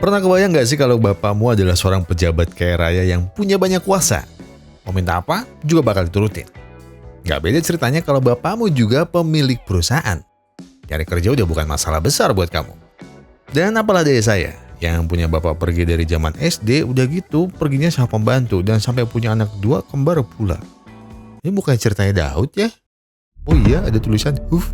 Pernah kebayang gak sih kalau bapakmu adalah seorang pejabat kaya raya yang punya banyak kuasa? Mau minta apa juga bakal diturutin. Gak beda ceritanya kalau bapakmu juga pemilik perusahaan. Cari kerja udah bukan masalah besar buat kamu. Dan apalah dari saya yang punya bapak pergi dari zaman SD, udah gitu perginya sama pembantu dan sampai punya anak 2 kembar pula. Ini bukan ceritanya Daud ya? Oh iya, ada tulisan huf.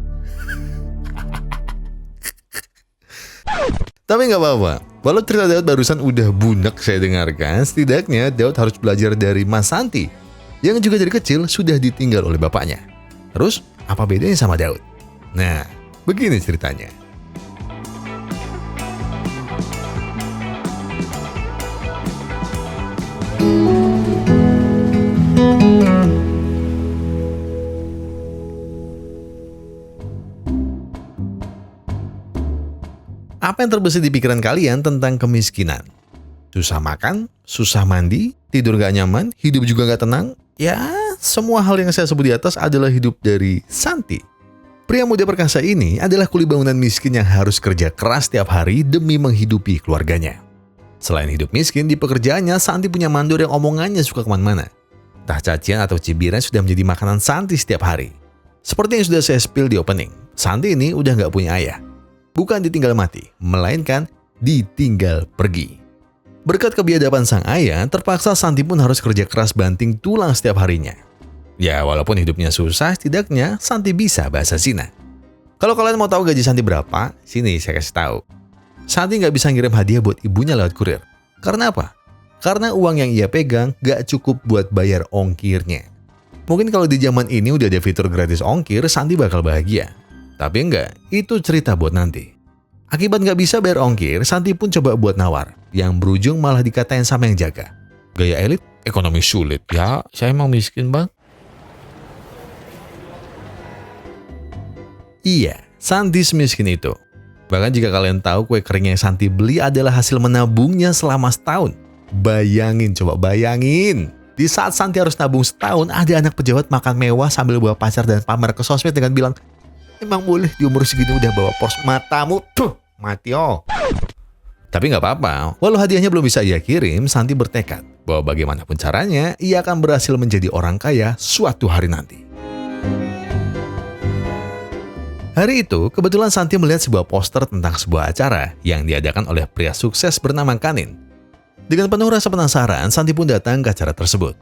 Tapi nggak apa-apa. Walau cerita Daud barusan udah bunek saya dengarkan, setidaknya Daud harus belajar dari Mas Santi yang juga dari kecil sudah ditinggal oleh bapaknya. Terus, apa bedanya sama Daud? Nah, begini ceritanya. Apa yang terbesit di pikiran kalian tentang kemiskinan? Susah makan, susah mandi, tidur gak nyaman, hidup juga gak tenang? Ya, semua hal yang saya sebut di atas adalah hidup dari Santi. Pria muda perkasa ini adalah kuli bangunan miskin yang harus kerja keras setiap hari demi menghidupi keluarganya. Selain hidup miskin, di pekerjaannya Santi punya mandor yang omongannya suka kemana-mana. Entah cacian atau cibiran sudah menjadi makanan Santi setiap hari. Seperti yang sudah saya spill di opening, Santi ini udah gak punya ayah. Bukan ditinggal mati, melainkan ditinggal pergi. Berkat kebiadaban sang ayah, terpaksa Santi pun harus kerja keras banting tulang setiap harinya. Ya, walaupun hidupnya susah, setidaknya Santi bisa bahasa Cina. Kalau kalian mau tahu gaji Santi berapa, sini saya kasih tahu. Santi nggak bisa ngirim hadiah buat ibunya lewat kurir. Karena apa? Karena uang yang ia pegang nggak cukup buat bayar ongkirnya. Mungkin kalau di zaman ini udah ada fitur gratis ongkir, Santi bakal bahagia. Tapi enggak, itu cerita buat nanti. Akibat nggak bisa bayar ongkir, Santi pun coba buat nawar, yang berujung malah dikatain sama yang jaga. Gaya elit, ekonomi sulit. Ya, saya emang miskin bang. Iya, Santi semiskin itu. Bahkan jika kalian tahu kue kering yang Santi beli adalah hasil menabungnya selama setahun. Bayangin, coba bayangin. Di saat Santi harus nabung setahun, ada anak pejabat makan mewah sambil bawa pacar dan pamer ke sosmed dengan bilang, emang boleh di umur segini udah bawa Porsche? Matamu tuh mati oh. Tapi nggak apa-apa, walau hadiahnya belum bisa ia kirim, Santi bertekad bahwa bagaimanapun caranya ia akan berhasil menjadi orang kaya suatu hari nanti. Hari itu, kebetulan Santi melihat sebuah poster tentang sebuah acara yang diadakan oleh pria sukses bernama Kanin. Dengan penuh rasa penasaran, Santi pun datang ke acara tersebut.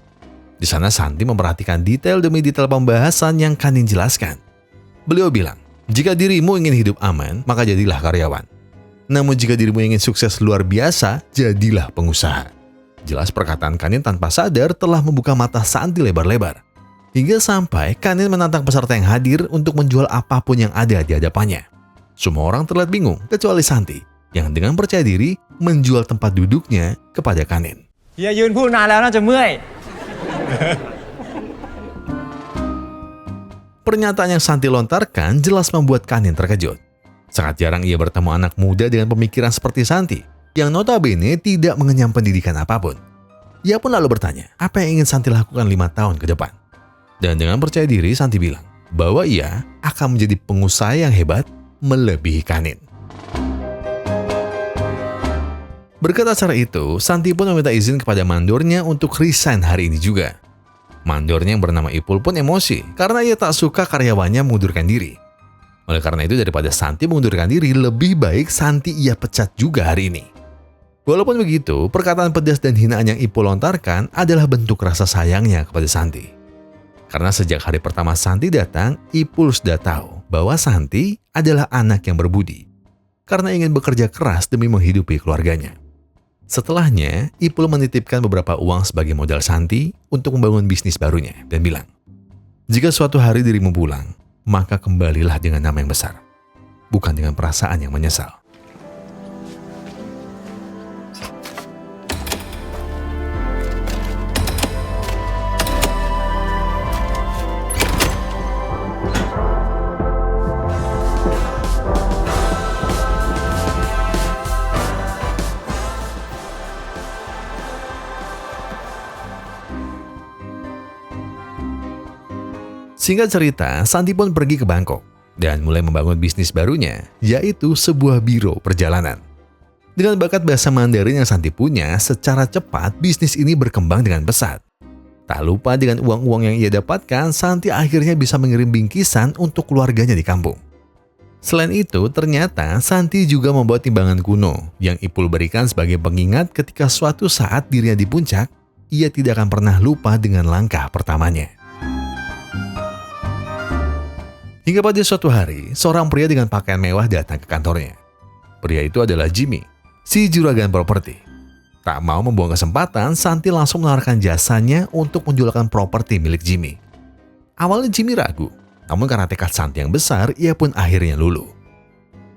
Di sana Santi memperhatikan detail demi detail pembahasan yang Kanin jelaskan. Beliau bilang, jika dirimu ingin hidup aman, maka jadilah karyawan. Namun jika dirimu ingin sukses luar biasa, jadilah pengusaha. Jelas perkataan Kanin tanpa sadar telah membuka mata Santi lebar-lebar. Hingga sampai Kanin menantang peserta yang hadir untuk menjual apapun yang ada di hadapannya. Semua orang terlihat bingung, kecuali Santi, yang dengan percaya diri menjual tempat duduknya kepada Kanin. Ya,ยืนพูดนานแล้วน่าจะเมื่อย Pernyataan yang Santi lontarkan jelas membuat Kanin terkejut. Sangat jarang ia bertemu anak muda dengan pemikiran seperti Santi, yang notabene tidak mengenyam pendidikan apapun. Ia pun lalu bertanya, apa yang ingin Santi lakukan 5 tahun ke depan? Dan dengan percaya diri, Santi bilang bahwa ia akan menjadi pengusaha yang hebat melebihi Kanin. Berkat acara itu, Santi pun meminta izin kepada mandornya untuk resign hari ini juga. Mandornya yang bernama Ipul pun emosi karena ia tak suka karyawannya mengundurkan diri. Oleh karena itu, daripada Santi mengundurkan diri, lebih baik Santi ia pecat juga hari ini. Walaupun begitu, perkataan pedas dan hinaan yang Ipul lontarkan adalah bentuk rasa sayangnya kepada Santi. Karena sejak hari pertama Santi datang, Ipul sudah tahu bahwa Santi adalah anak yang berbudi. Karena ingin bekerja keras demi menghidupi keluarganya. Setelahnya, Ipul menitipkan beberapa uang sebagai modal Santi untuk membangun bisnis barunya dan bilang, jika suatu hari dirimu pulang, maka kembalilah dengan nama yang besar, bukan dengan perasaan yang menyesal. Singkat cerita, Santi pun pergi ke Bangkok dan mulai membangun bisnis barunya, yaitu sebuah biro perjalanan. Di Dengan bakat bahasa Mandarin yang Santi punya, secara cepat bisnis ini berkembang dengan pesat. Tak lupa dengan uang-uang yang ia dapatkan, Santi akhirnya bisa mengirim bingkisan untuk keluarganya di kampung. Selain itu, ternyata Santi juga membawa timbangan kuno yang Ipul berikan sebagai pengingat ketika suatu saat dirinya di puncak, ia tidak akan pernah lupa dengan langkah pertamanya. Hingga pada suatu hari, seorang pria dengan pakaian mewah datang ke kantornya. Pria itu adalah Jimmy, si juragan properti. Tak mau membuang kesempatan, Santi langsung menawarkan jasanya untuk menjualkan properti milik Jimmy. Awalnya Jimmy ragu, namun karena tekad Santi yang besar, ia pun akhirnya luluh.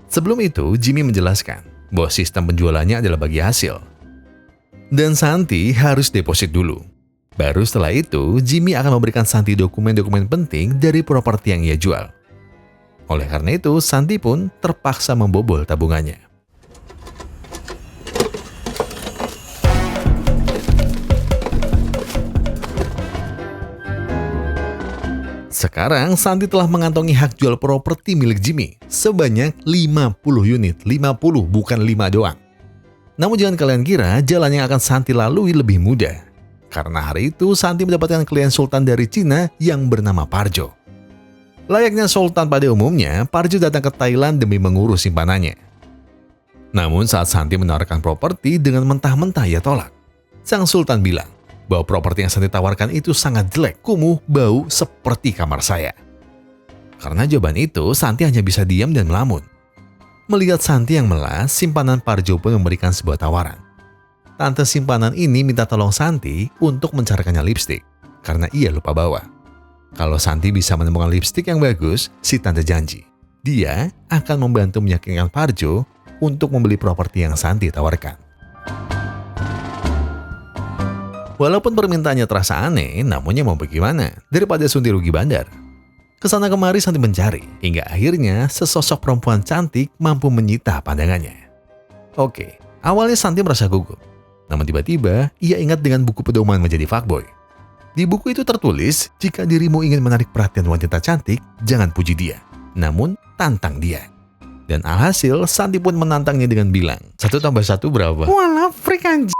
Sebelum itu, Jimmy menjelaskan bahwa sistem penjualannya adalah bagi hasil. Dan Santi harus deposit dulu. Baru setelah itu, Jimmy akan memberikan Santi dokumen-dokumen penting dari properti yang ia jual. Oleh karena itu, Santi pun terpaksa membobol tabungannya. Sekarang, Santi telah mengantongi hak jual properti milik Jimmy sebanyak 50 unit. 50, bukan 5 doang. Namun jangan kalian kira jalan yang akan Santi lalui lebih mudah. Karena hari itu, Santi mendapatkan klien sultan dari Cina yang bernama Parjo. Layaknya sultan pada umumnya, Parjo datang ke Thailand demi mengurus simpanannya. Namun saat Santi menawarkan properti, dengan mentah-mentah ia tolak. Sang sultan bilang bahwa properti yang Santi tawarkan itu sangat jelek, kumuh, bau seperti kamar saya. Karena jawaban itu, Santi hanya bisa diam dan melamun. Melihat Santi yang melas, simpanan Parjo pun memberikan sebuah tawaran. Tante simpanan ini minta tolong Santi untuk mencarikannya lipstik, karena ia lupa bawa. Kalau Santi bisa menemukan lipstik yang bagus, si tante janji dia akan membantu meyakinkan Parjo untuk membeli properti yang Santi tawarkan. Walaupun permintaannya terasa aneh, namunnya mau bagaimana daripada sunti rugi bandar. Kesana kemari Santi mencari, hingga akhirnya sesosok perempuan cantik mampu menyita pandangannya. Oke, awalnya Santi merasa gugup. Namun tiba-tiba ia ingat dengan buku pedoman menjadi fuckboy. Di buku itu tertulis, jika dirimu ingin menarik perhatian wanita cantik, jangan puji dia, namun tantang dia. Dan alhasil, Santi pun menantangnya dengan bilang, 1 tambah 1 berapa? Walah, freak anjing.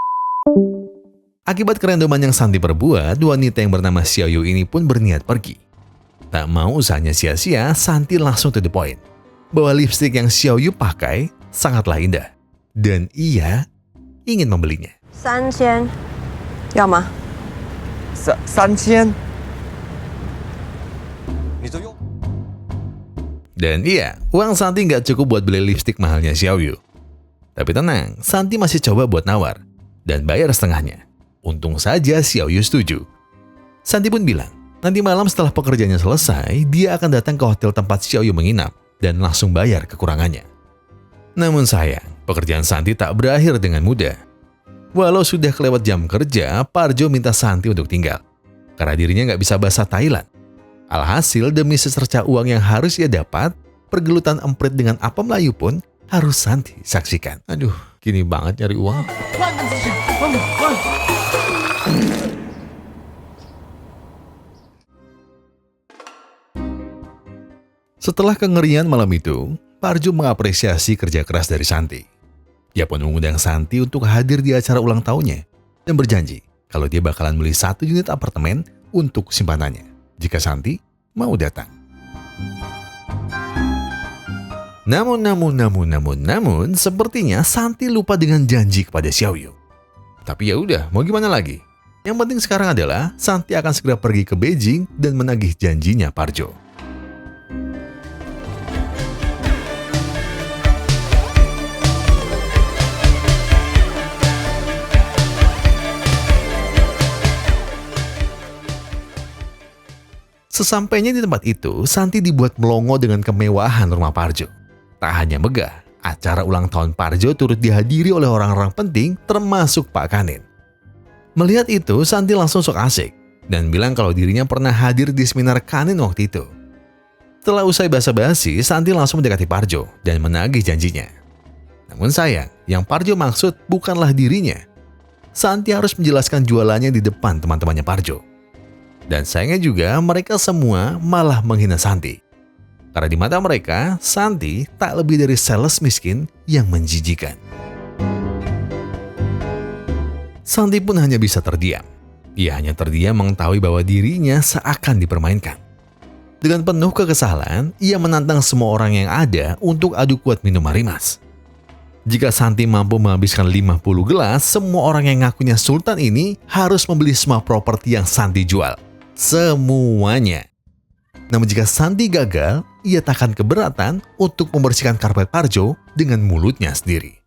Akibat kerandoman yang Santi perbuat, wanita yang bernama Xiaoyu ini pun berniat pergi. Tak mau usahanya sia-sia, Santi langsung to the point. Bahwa lipstik yang Xiaoyu pakai sangatlah indah. Dan ia ingin membelinya. 3000，要吗？ 3000，你就用。 Dan iya, uang Santi nggak cukup buat beli lipstik mahalnya Xiaoyu. Tapi tenang, Santi masih coba buat nawar dan bayar setengahnya. Untung saja Xiaoyu setuju. Santi pun bilang, nanti malam setelah pekerjaannya selesai, dia akan datang ke hotel tempat Xiaoyu menginap dan langsung bayar kekurangannya. Namun sayang, pekerjaan Santi tak berakhir dengan mudah. Walau sudah kelewat jam kerja, Parjo minta Santi untuk tinggal. Karena dirinya nggak bisa bahasa Thailand. Alhasil demi secercah uang yang harus ia dapat, pergelutan emprit dengan apa Melayu pun harus Santi saksikan. Aduh, gini banget nyari uang. Setelah kengerian malam itu, Parjo mengapresiasi kerja keras dari Santi. Dia pun mengundang Santi untuk hadir di acara ulang tahunnya dan berjanji kalau dia bakalan beli 1 unit apartemen untuk simpanannya jika Santi mau datang. Namun, sepertinya Santi lupa dengan janji kepada Xiaoyu. Tapi ya udah, mau gimana lagi? Yang penting sekarang adalah Santi akan segera pergi ke Beijing dan menagih janjinya Parjo. Sesampainya di tempat itu, Santi dibuat melongo dengan kemewahan rumah Parjo. Tak hanya megah, acara ulang tahun Parjo turut dihadiri oleh orang-orang penting termasuk Pak Kanin. Melihat itu, Santi langsung sok asik dan bilang kalau dirinya pernah hadir di seminar Kanin waktu itu. Setelah usai basa-basi, Santi langsung mendekati Parjo dan menagih janjinya. Namun sayang, yang Parjo maksud bukanlah dirinya. Santi harus menjelaskan jualannya di depan teman-temannya Parjo. Dan sayangnya juga mereka semua malah menghina Santi. Karena di mata mereka, Santi tak lebih dari sales miskin yang menjijikan. Santi pun hanya bisa terdiam. Ia hanya terdiam mengetahui bahwa dirinya seakan dipermainkan. Dengan penuh kekesalan, ia menantang semua orang yang ada untuk adu kuat minum Marimas. Jika Santi mampu menghabiskan 50 gelas, semua orang yang ngakunya sultan ini harus membeli semua properti yang Santi jual. Semuanya. Namun jika Santi gagal, ia tak akan keberatan untuk membersihkan karpet Parjo dengan mulutnya sendiri.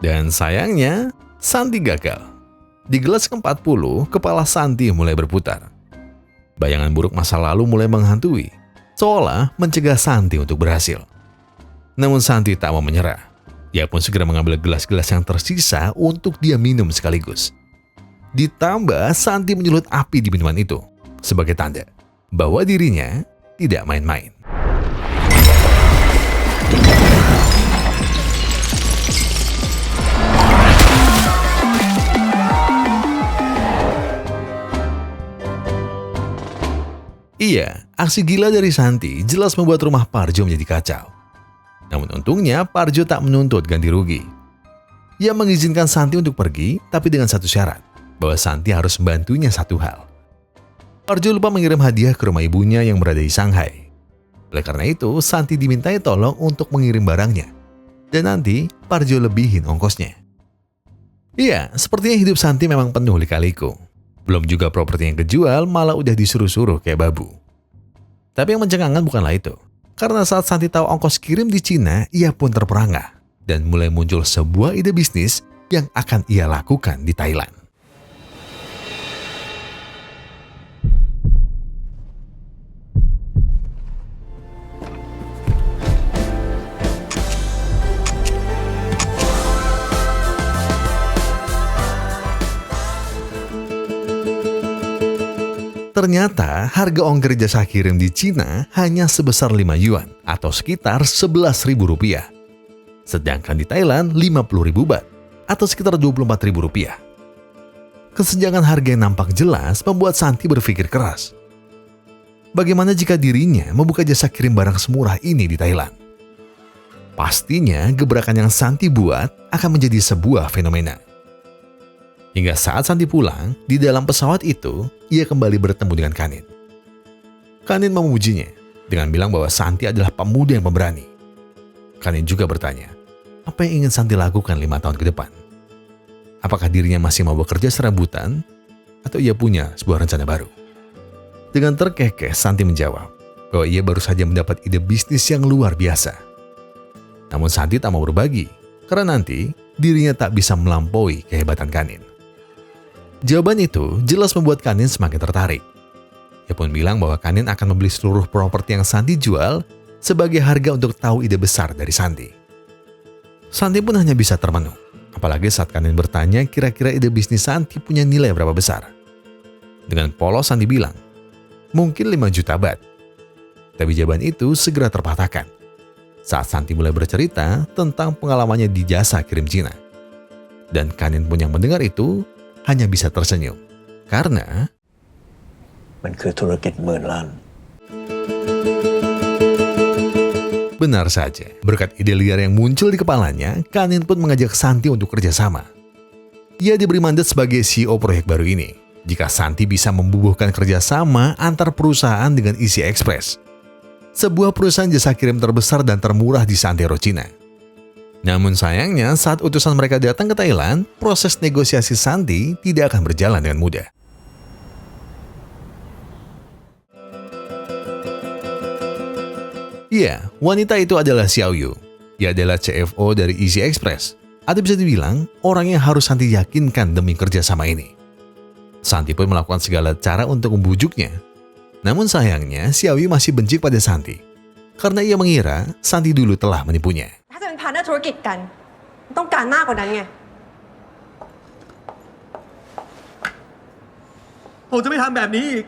Dan sayangnya, Santi gagal. Di gelas ke-40, kepala Santi mulai berputar. Bayangan buruk masa lalu mulai menghantui, seolah mencegah Santi untuk berhasil. Namun Santi tak mau menyerah. Ia pun segera mengambil gelas-gelas yang tersisa untuk dia minum sekaligus. Ditambah Santi menyulut api di minuman itu, sebagai tanda bahwa dirinya tidak main-main. Iya, aksi gila dari Santi jelas membuat rumah Parjo menjadi kacau. Namun untungnya Parjo tak menuntut ganti rugi. Ia mengizinkan Santi untuk pergi, tapi dengan satu syarat, bahwa Santi harus membantunya satu hal. Parjo lupa mengirim hadiah ke rumah ibunya yang berada di Shanghai. Oleh karena itu, Santi dimintai tolong untuk mengirim barangnya. Dan nanti Parjo lebihin ongkosnya. Iya, sepertinya hidup Santi memang penuh lika-liku. Belum juga properti yang kejual, malah udah disuruh-suruh kayak babu. Tapi yang mencengangkan bukanlah itu. Karena saat Santi tahu ongkos kirim di Cina, ia pun terperangah. Dan mulai muncul sebuah ide bisnis yang akan ia lakukan di Thailand. Ternyata harga ongkir jasa kirim di Cina hanya sebesar 5 yuan atau sekitar 11.000 rupiah. Sedangkan di Thailand 50.000 baht atau sekitar 24.000 rupiah. Kesenjangan harga yang nampak jelas membuat Santi berpikir keras. Bagaimana jika dirinya membuka jasa kirim barang semurah ini di Thailand? Pastinya gebrakan yang Santi buat akan menjadi sebuah fenomena. Hingga saat Santi pulang, di dalam pesawat itu, ia kembali bertemu dengan Kanin. Kanin memujinya dengan bilang bahwa Santi adalah pemuda yang pemberani. Kanin juga bertanya, apa yang ingin Santi lakukan 5 tahun ke depan? Apakah dirinya masih mau bekerja serabutan, atau ia punya sebuah rencana baru? Dengan terkekeh, Santi menjawab bahwa ia baru saja mendapat ide bisnis yang luar biasa. Namun Santi tak mau berbagi, karena nanti dirinya tak bisa melampaui kehebatan Kanin. Jawaban itu jelas membuat Kanin semakin tertarik. Ia pun bilang bahwa Kanin akan membeli seluruh properti yang Santi jual sebagai harga untuk tahu ide besar dari Santi. Santi pun hanya bisa termenung, apalagi saat Kanin bertanya kira-kira ide bisnis Santi punya nilai berapa besar. Dengan polos Santi bilang, mungkin 5 juta baht. Tapi jawaban itu segera terpatahkan saat Santi mulai bercerita tentang pengalamannya di jasa kirim Cina. Dan Kanin pun yang mendengar itu hanya bisa tersenyum, karena benar saja, berkat ide liar yang muncul di kepalanya, Kanin pun mengajak Santi untuk kerjasama. Ia diberi mandat sebagai CEO proyek baru ini, jika Santi bisa membubuhkan kerjasama antar perusahaan dengan Easy Express, sebuah perusahaan jasa kirim terbesar dan termurah di Santero, Cina. Namun sayangnya saat utusan mereka datang ke Thailand, proses negosiasi Santi tidak akan berjalan dengan mudah. Iya, wanita itu adalah Xiao Yu. Ia adalah CFO dari Easy Express. Atau bisa dibilang, orang yang harus Santi yakinkan demi kerjasama ini. Santi pun melakukan segala cara untuk membujuknya. Namun sayangnya, Xiao Yu masih benci pada Santi. Karena ia mengira Santi dulu telah menipunya. ถ้าจะเป็นพาร์ทเนอร์ธุรกิจกันต้องการมากกว่านั้นไง ผมจะไม่ทำแบบนี้อีก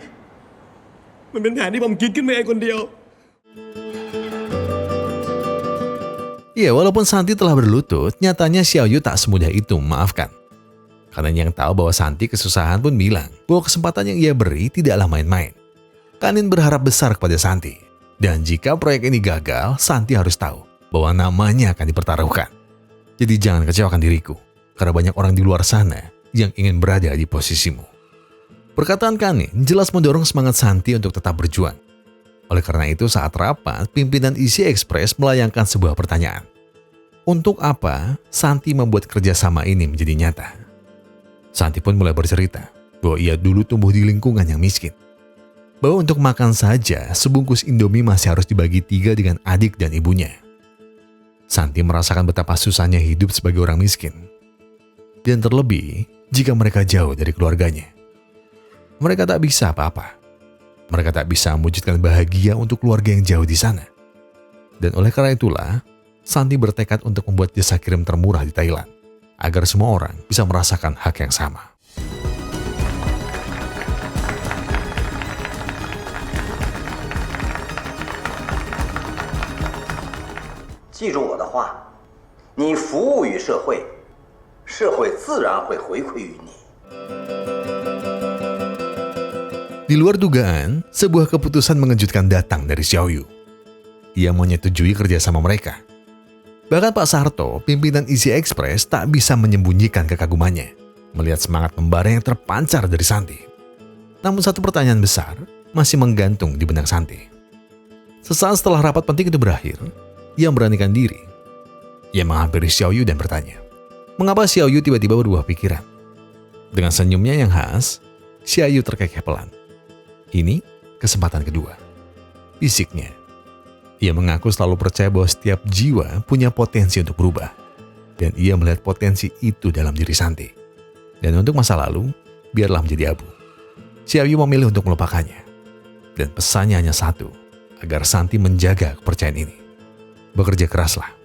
มันเป็นแผนที่ผมคิดขึ้นมาเองคนเดียว Iya, walaupun Santi telah berlutut, nyatanya Xiao Yu tak semudah itu memaafkan. Karena yang tahu bahwa Santi kesusahan pun bilang bahwa kesempatan yang ia beri tidaklah main-main. Kanin berharap besar kepada Santi. Dan jika proyek ini gagal, Santi harus tahu bahwa namanya akan dipertaruhkan. Jadi jangan kecewakan diriku, karena banyak orang di luar sana yang ingin berada di posisimu. Perkataan Kanin jelas mendorong semangat Santi untuk tetap berjuang. Oleh karena itu saat rapat, pimpinan Easy Express melayangkan sebuah pertanyaan. Untuk apa Santi membuat kerjasama ini menjadi nyata? Santi pun mulai bercerita bahwa ia dulu tumbuh di lingkungan yang miskin. Bahwa untuk makan saja, sebungkus Indomie masih harus dibagi 3 dengan adik dan ibunya. Santi merasakan betapa susahnya hidup sebagai orang miskin. Dan terlebih, jika mereka jauh dari keluarganya. Mereka tak bisa apa-apa. Mereka tak bisa mewujudkan bahagia untuk keluarga yang jauh di sana. Dan oleh karena itulah, Santi bertekad untuk membuat jasa kirim termurah di Thailand, agar semua orang bisa merasakan hak yang sama. 记住我的话，你服务于社会，社会自然会回馈于你。 Di luar dugaan, sebuah keputusan mengejutkan datang dari Xiaoyu. Ia menyetujui kerjasama mereka. Bahkan Pak Sarto, pimpinan Easy Express, tak bisa menyembunyikan kekagumannya melihat semangat membara yang terpancar dari Santi. Namun satu pertanyaan besar masih menggantung di benak Santi. Sesaat setelah rapat penting itu berakhir, ia memberanikan diri. Ia menghampiri Xiaoyu dan bertanya, mengapa Xiaoyu tiba-tiba berubah pikiran? Dengan senyumnya yang khas, Xiaoyu terkekeh pelan. Ini kesempatan kedua. Bisiknya. Ia mengaku selalu percaya bahwa setiap jiwa punya potensi untuk berubah. Dan ia melihat potensi itu dalam diri Santi. Dan untuk masa lalu, biarlah menjadi abu. Xiaoyu memilih untuk melupakannya. Dan pesannya hanya satu, agar Santi menjaga kepercayaan ini. Bekerja keraslah.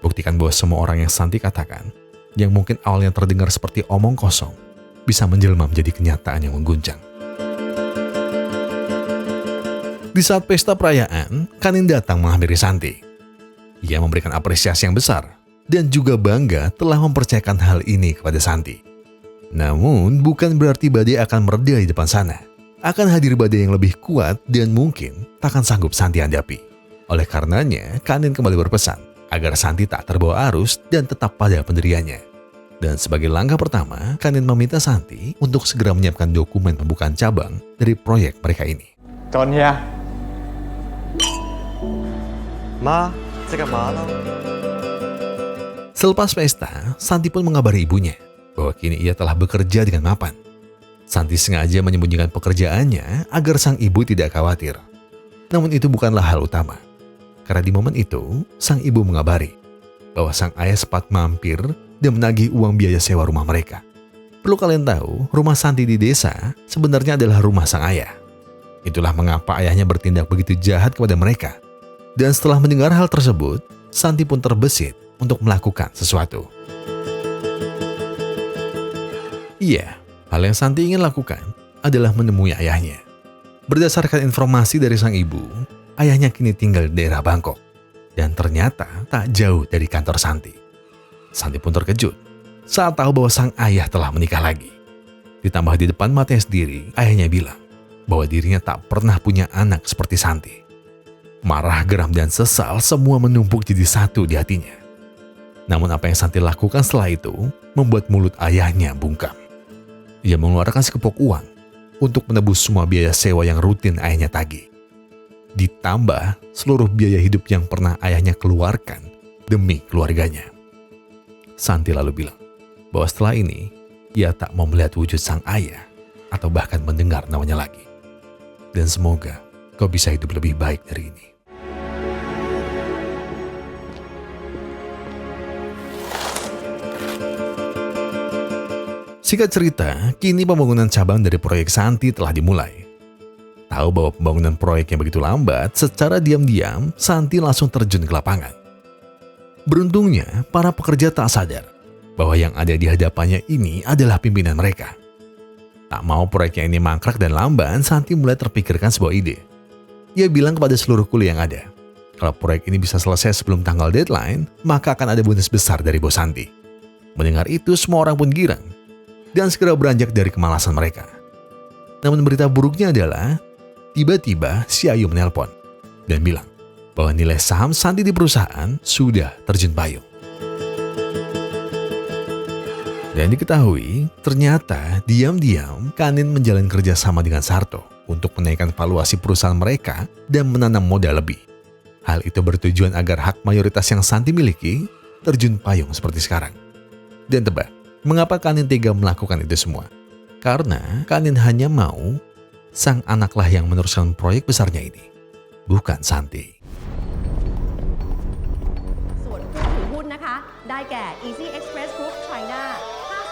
Buktikan bahwa semua orang yang Santi katakan, yang mungkin awalnya terdengar seperti omong kosong, bisa menjelma menjadi kenyataan yang mengguncang. Di saat pesta perayaan, Kanin datang menghampiri Santi. Ia memberikan apresiasi yang besar dan juga bangga telah mempercayakan hal ini kepada Santi. Namun, bukan berarti badai akan mereda di depan sana. Akan hadir badai yang lebih kuat dan mungkin takkan sanggup Santi hadapi. Oleh karenanya, Kanin kembali berpesan agar Santi tak terbawa arus dan tetap pada pendiriannya. Dan sebagai langkah pertama, Kanin meminta Santi untuk segera menyiapkan dokumen pembukaan cabang dari proyek mereka ini. 找你啊。妈，在干嘛呢？ Selepas pesta, Santi pun mengabari ibunya bahwa kini ia telah bekerja dengan mapan. Santi sengaja menyembunyikan pekerjaannya agar sang ibu tidak khawatir. Namun itu bukanlah hal utama. Karena di momen itu, sang ibu mengabari bahwa sang ayah sempat mampir dan menagih uang biaya sewa rumah mereka. Perlu kalian tahu, rumah Santi di desa sebenarnya adalah rumah sang ayah. Itulah mengapa ayahnya bertindak begitu jahat kepada mereka. Dan setelah mendengar hal tersebut, Santi pun terbesit untuk melakukan sesuatu. Iya, hal yang Santi ingin lakukan adalah menemui ayahnya. Berdasarkan informasi dari sang ibu, ayahnya kini tinggal di daerah Bangkok. Dan ternyata tak jauh dari kantor Santi. Santi pun terkejut saat tahu bahwa sang ayah telah menikah lagi. Ditambah di depan matanya sendiri, ayahnya bilang bahwa dirinya tak pernah punya anak seperti Santi. Marah, geram, dan sesal semua menumpuk jadi satu di hatinya. Namun apa yang Santi lakukan setelah itu membuat mulut ayahnya bungkam. Ia mengeluarkan sekepok uang untuk menebus semua biaya sewa yang rutin ayahnya tagih. Ditambah seluruh biaya hidup yang pernah ayahnya keluarkan demi keluarganya. Santi lalu bilang bahwa setelah ini ia tak mau melihat wujud sang ayah atau bahkan mendengar namanya lagi. Dan semoga kau bisa hidup lebih baik dari ini. Singkat cerita, kini pembangunan cabang dari proyek Santi telah dimulai. Tahu bahwa pembangunan proyek yang begitu lambat, secara diam-diam Santi langsung terjun ke lapangan. Beruntungnya, para pekerja tak sadar bahwa yang ada di hadapannya ini adalah pimpinan mereka. Tak mau proyeknya ini mangkrak dan lamban, Santi mulai terpikirkan sebuah ide. Ia bilang kepada seluruh kuli yang ada, kalau proyek ini bisa selesai sebelum tanggal deadline, maka akan ada bonus besar dari bos Santi. Mendengar itu, semua orang pun girang. dan segera beranjak dari kemalasan mereka. Namun berita buruknya adalah, tiba-tiba Xiaoyu menelpon dan bilang bahwa nilai saham Santi di perusahaan sudah terjun payung. Dan diketahui, ternyata diam-diam Kanin menjalin kerjasama dengan Sarto untuk menaikkan valuasi perusahaan mereka dan menanam modal lebih. Hal itu bertujuan agar hak mayoritas yang Santi miliki terjun payung seperti sekarang. Dan tebak, mengapa Kanin tega melakukan itu semua? Karena Kanin hanya mau sang anaklah yang meneruskan proyek besarnya ini, bukan Santi. ส่วนผู้ถือหุ้นนะคะ ได้แก่ Easy Express Group China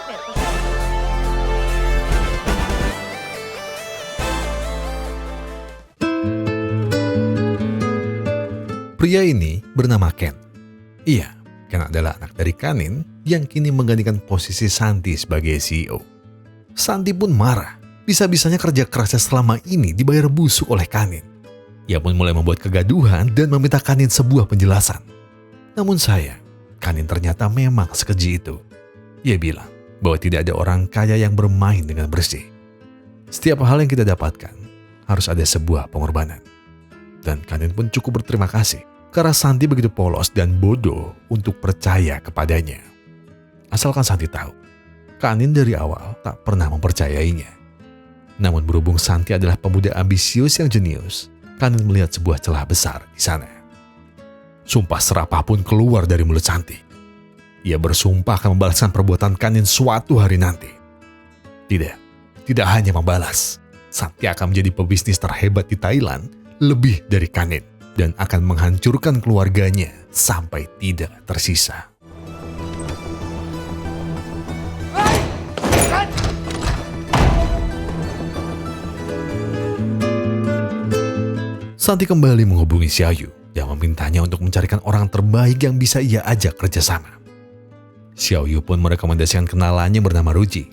51% Pria ini bernama Ken. Iya, Ken adalah anak dari Kanin yang kini menggantikan posisi Santi sebagai CEO. Santi pun marah. Bisa-bisanya kerja kerasnya selama ini dibayar busuk oleh Kanin. Ia pun mulai membuat kegaduhan dan meminta Kanin sebuah penjelasan. Namun sayang, Kanin ternyata memang sekeji itu. Ia bilang bahwa tidak ada orang kaya yang bermain dengan bersih. Setiap hal yang kita dapatkan harus ada sebuah pengorbanan. Dan Kanin pun cukup berterima kasih karena Santi begitu polos dan bodoh untuk percaya kepadanya. Asalkan Santi tahu, Kanin dari awal tak pernah mempercayainya. Namun berhubung Santi adalah pemuda ambisius yang jenius, Kanin melihat sebuah celah besar di sana. Sumpah serapah pun keluar dari mulut Santi. Ia bersumpah akan membalaskan perbuatan Kanin suatu hari nanti. Tidak hanya membalas, Santi akan menjadi pebisnis terhebat di Thailand lebih dari Kanin dan akan menghancurkan keluarganya sampai tidak tersisa. Santi kembali menghubungi Xiaoyu yang memintanya untuk mencarikan orang terbaik yang bisa ia ajak kerjasama. Xiaoyu pun merekomendasikan kenalannya bernama Ruji,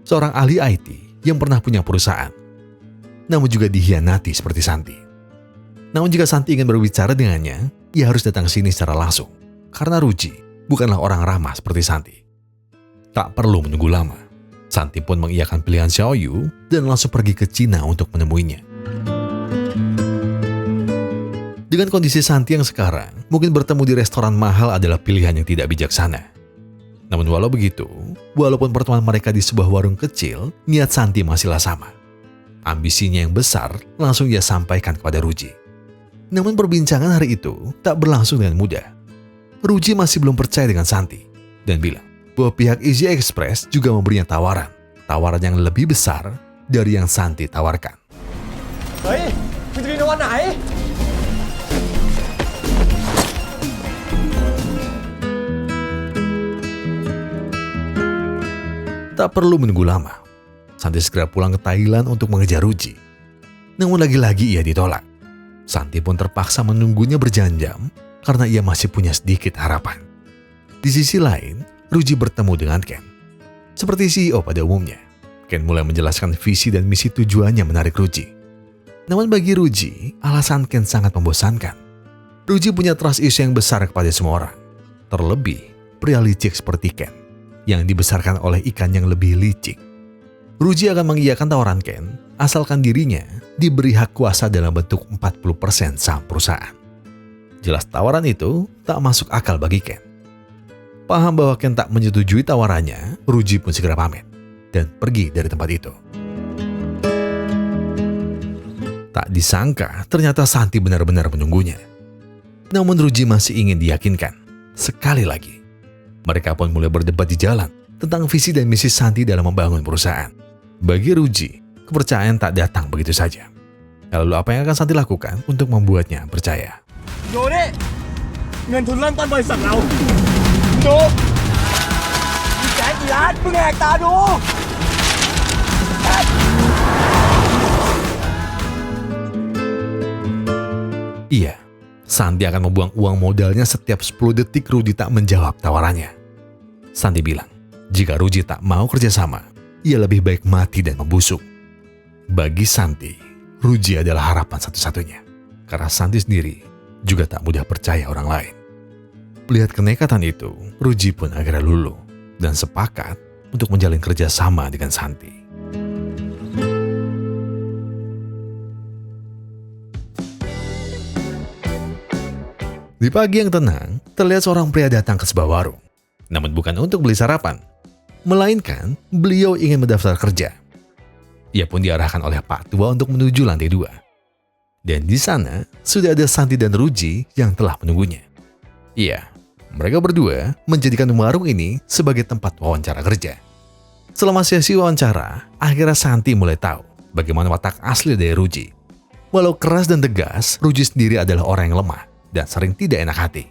seorang ahli IT yang pernah punya perusahaan, namun juga dikhianati seperti Santi. Namun jika Santi ingin berbicara dengannya, ia harus datang sini secara langsung, karena Ruji bukanlah orang ramah seperti Santi. Tak perlu menunggu lama, Santi pun mengiyakan pilihan Xiaoyu dan langsung pergi ke Cina untuk menemuinya. Dengan kondisi Santi yang sekarang, mungkin bertemu di restoran mahal adalah pilihan yang tidak bijaksana. Namun walau begitu, walaupun pertemuan mereka di sebuah warung kecil, niat Santi masihlah sama. Ambisinya yang besar langsung ia sampaikan kepada Ruji. Namun perbincangan hari itu tak berlangsung dengan mudah. Ruji masih belum percaya dengan Santi dan bilang bahwa pihak Easy Express juga memberinya tawaran yang lebih besar dari yang Santi tawarkan. Hei,คุณจะบินในวันไหน Tak perlu menunggu lama, Santi segera pulang ke Thailand untuk mengejar Ruji. Namun lagi-lagi ia ditolak. Santi pun terpaksa menunggunya berjam-jam karena ia masih punya sedikit harapan. Di sisi lain, Ruji bertemu dengan Ken. Seperti CEO pada umumnya, Ken mulai menjelaskan visi dan misi tujuannya menarik Ruji. Namun bagi Ruji, alasan Ken sangat membosankan. Ruji punya trust issue yang besar kepada semua orang. Terlebih, pria licik seperti Ken, yang dibesarkan oleh ikan yang lebih licik. Ruji akan mengiyakan tawaran Ken, asalkan dirinya diberi hak kuasa dalam bentuk 40% saham perusahaan. Jelas tawaran itu tak masuk akal bagi Ken. Paham bahwa Ken tak menyetujui tawarannya, Ruji pun segera pamit dan pergi dari tempat itu. Tak disangka, ternyata Santi benar-benar menunggunya. Namun Ruji masih ingin diyakinkan. Sekali lagi, mereka pun mulai berdebat di jalan tentang visi dan misi Santi dalam membangun perusahaan. Bagi Ruji, kepercayaan tak datang begitu saja. Lalu apa yang akan Santi lakukan untuk membuatnya percaya? ดูนี่เงินทุนเริ่มต้นบริษัทเราดูมีแสนกี่ล้านมึงแหกตาดู Iya, Santi akan membuang uang modalnya setiap 10 detik Ruji tak menjawab tawarannya. Santi bilang, jika Ruji tak mau kerjasama, ia lebih baik mati dan membusuk. Bagi Santi, Ruji adalah harapan satu-satunya. Karena Santi sendiri juga tak mudah percaya orang lain. Melihat kenekatan itu, Ruji pun akhirnya luluh dan sepakat untuk menjalin kerjasama dengan Santi. Di pagi yang tenang, terlihat seorang pria datang ke sebuah warung. Namun bukan untuk beli sarapan, melainkan beliau ingin mendaftar kerja. Ia pun diarahkan oleh Pak Tua untuk menuju lantai 2. Dan di sana sudah ada Santi dan Ruji yang telah menunggunya. Iya, mereka berdua menjadikan warung ini sebagai tempat wawancara kerja. Selama sesi wawancara, akhirnya Santi mulai tahu bagaimana watak asli dari Ruji. Walau keras dan tegas, Ruji sendiri adalah orang yang lemah dan sering tidak enak hati.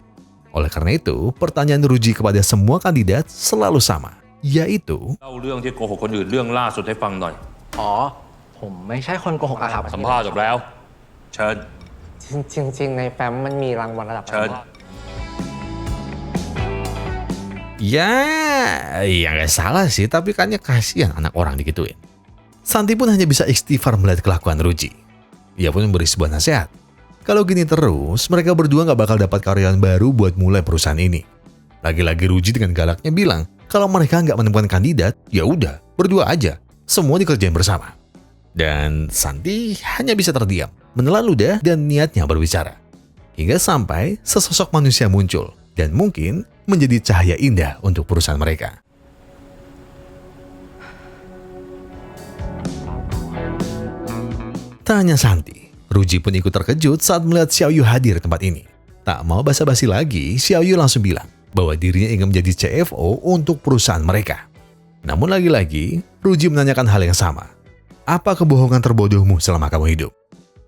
Oleh karena itu, pertanyaan Ruji kepada semua kandidat selalu sama, yaitu เล่าเรื่องที่โกหกคนอื่นเรื่องล่าสุดให้ฟังหน่อย อ๋อ ผมไม่ใช่คนโกหกอะครับ สัมภาษณ์จบแล้ว เชิญ จริงๆในแฟ้มมันมีรางวัลระดับ เชิญ ya nggak salah sih, tapi kayaknya kasihan anak orang digituin. Santi pun hanya bisa istighfar melihat kelakuan Ruji. Ia pun memberi sebuah nasihat. Kalau gini terus, mereka berdua nggak bakal dapat karyawan baru buat mulai perusahaan ini. Lagi-lagi Ruji dengan galaknya bilang, kalau mereka nggak menemukan kandidat, ya udah, berdua aja. Semua dikerjain bersama. Dan Santi hanya bisa terdiam, menelan ludah dan niatnya berbicara. Hingga sampai sesosok manusia muncul dan mungkin menjadi cahaya indah untuk perusahaan mereka. Tak hanya Santi, Ruji pun ikut terkejut saat melihat Xiao Yu hadir di tempat ini. Tak mau basa-basi lagi, Xiao Yu langsung bilang bahwa dirinya ingin menjadi CFO untuk perusahaan mereka. Namun lagi-lagi, Ruji menanyakan hal yang sama. Apa kebohongan terbodohmu selama kamu hidup?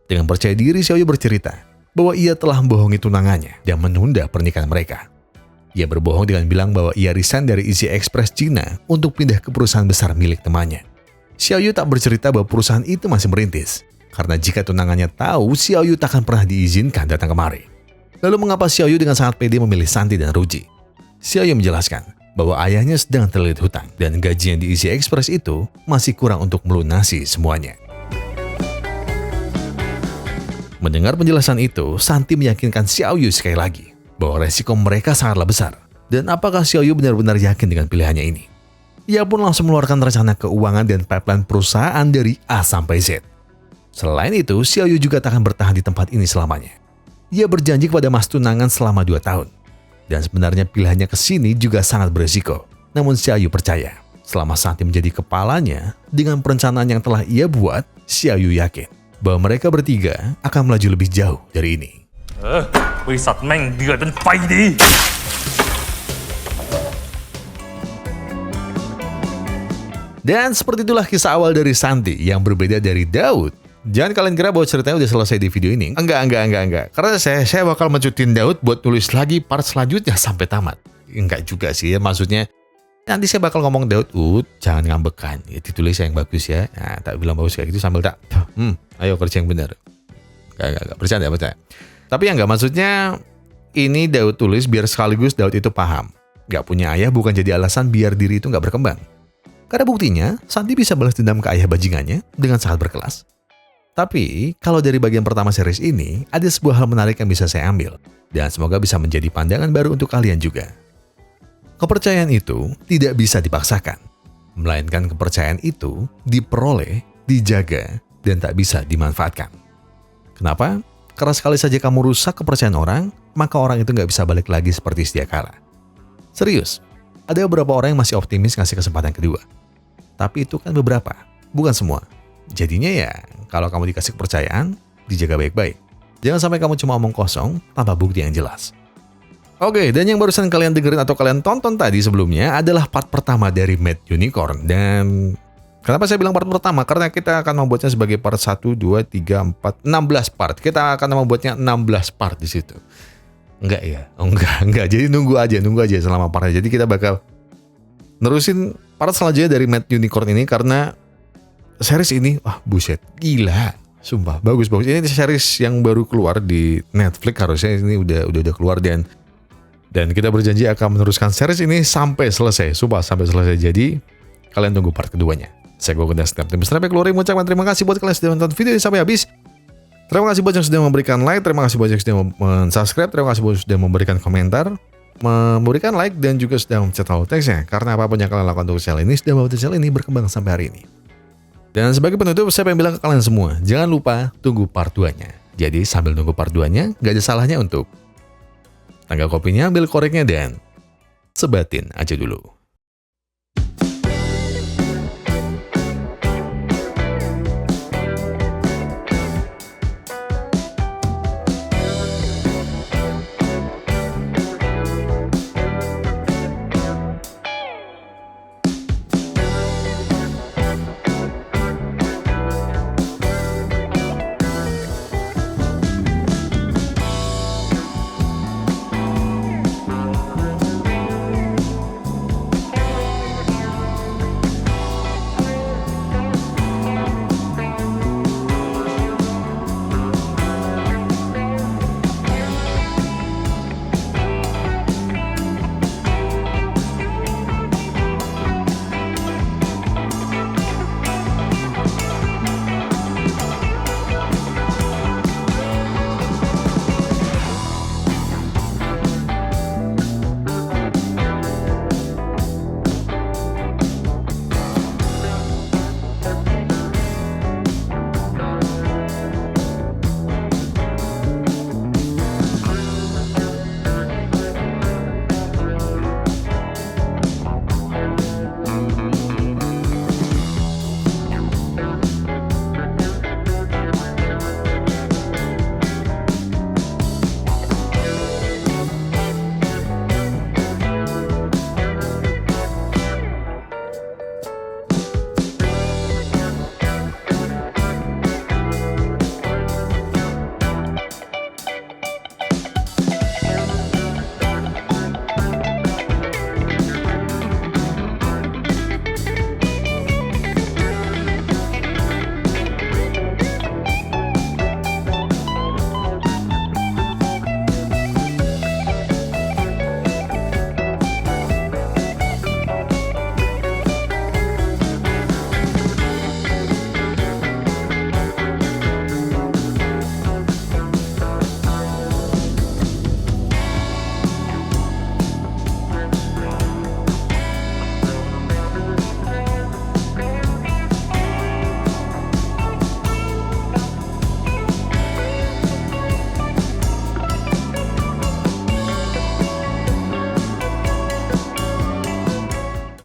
Dengan percaya diri, Xiao Yu bercerita bahwa ia telah membohongi tunangannya dan menunda pernikahan mereka. Ia berbohong dengan bilang bahwa ia resign dari Easy Express China untuk pindah ke perusahaan besar milik temannya. Xiao Yu tak bercerita bahwa perusahaan itu masih merintis, karena jika tunangannya tahu, Xiao Yu tak akan pernah diizinkan datang kemari. Lalu mengapa Xiao Yu dengan sangat pede memilih Santi dan Ruji? Xiao Yu menjelaskan bahwa ayahnya sedang terlilit hutang dan gaji yang di Easy Express itu masih kurang untuk melunasi semuanya. Mendengar penjelasan itu, Santi meyakinkan Xiao Yu sekali lagi bahwa resiko mereka sangatlah besar. Dan apakah Xiao Yu benar-benar yakin dengan pilihannya ini? Ia pun langsung mengeluarkan rencana keuangan dan pipeline perusahaan dari A sampai Z. Selain itu, Xiao Yu juga tak akan bertahan di tempat ini selamanya. Ia berjanji kepada mas tunangan selama 2 tahun. Dan sebenarnya pilihannya ke sini juga sangat berisiko. Namun Xiao Yu percaya, selama Santi menjadi kepalanya, dengan perencanaan yang telah ia buat, Xiao Yu yakin bahwa mereka bertiga akan melaju lebih jauh dari ini. บริษัทแม่งเดือดเป็นไฟดี Dan seperti itulah kisah awal dari Santi yang berbeda dari Daud. Jangan kalian kira bahwa ceritanya udah selesai di video ini. Enggak. Karena saya bakal mencutin Daud buat tulis lagi part selanjutnya sampai tamat. Enggak juga sih ya, maksudnya nanti saya bakal ngomong Daud, jangan ngambekan. Ya, ditulis yang bagus ya. Nah, tak bilang bagus kayak gitu sambil tak. Ayo kerja yang benar. Enggak, bercanda. Tapi yang enggak, maksudnya ini Daud tulis biar sekaligus Daud itu paham. Enggak punya ayah bukan jadi alasan biar diri itu enggak berkembang. Karena buktinya, Santi bisa balas dendam ke ayah bajingannya dengan sangat berkelas. Tapi, kalau dari bagian pertama series ini, ada sebuah hal menarik yang bisa saya ambil. Dan semoga bisa menjadi pandangan baru untuk kalian juga. Kepercayaan itu tidak bisa dipaksakan. Melainkan kepercayaan itu diperoleh, dijaga, dan tak bisa dimanfaatkan. Kenapa? Karena sekali saja kamu rusak kepercayaan orang, maka orang itu nggak bisa balik lagi seperti sedia kala. Serius, ada beberapa orang yang masih optimis ngasih kesempatan kedua. Tapi itu kan beberapa, bukan semua. Jadinya ya, kalau kamu dikasih kepercayaan, dijaga baik-baik. Jangan sampai kamu cuma omong kosong tanpa bukti yang jelas. Oke, dan yang barusan kalian dengerin atau kalian tonton tadi sebelumnya adalah part pertama dari Mad Unicorn. Dan kenapa saya bilang part pertama? Karena kita akan membuatnya sebagai part 1, 2, 3, 4, 16 part. Kita akan membuatnya 16 part di situ. Enggak ya? Enggak. Jadi nunggu aja selama partnya. Jadi kita bakal nerusin part selanjutnya dari Mad Unicorn ini karena series ini, buset, gila, sumpah, bagus. Ini series yang baru keluar di Netflix, harusnya ini udah keluar dan kita berjanji akan meneruskan series ini sampai selesai, sumpah sampai selesai. Jadi kalian tunggu part keduanya. Saya Gogen dan tim sampai keluar, mengucapkan terima kasih buat kalian sudah menonton video ini sampai habis. Terima kasih buat yang sudah memberikan like, terima kasih buat yang sudah men-subscribe, terima kasih buat yang sudah memberikan komentar. memberikan like dan juga sudah mencet tombol teksnya. Karena apapun yang kalian lakukan untuk channel ini sudah membuat channel ini berkembang sampai hari ini. Dan sebagai penutup, saya pengen bilang ke kalian semua, jangan lupa tunggu part 2-nya. Jadi sambil nunggu part 2-nya, gak ada salahnya untuk tanggal kopinya, ambil koreknya, dan sebatin aja dulu.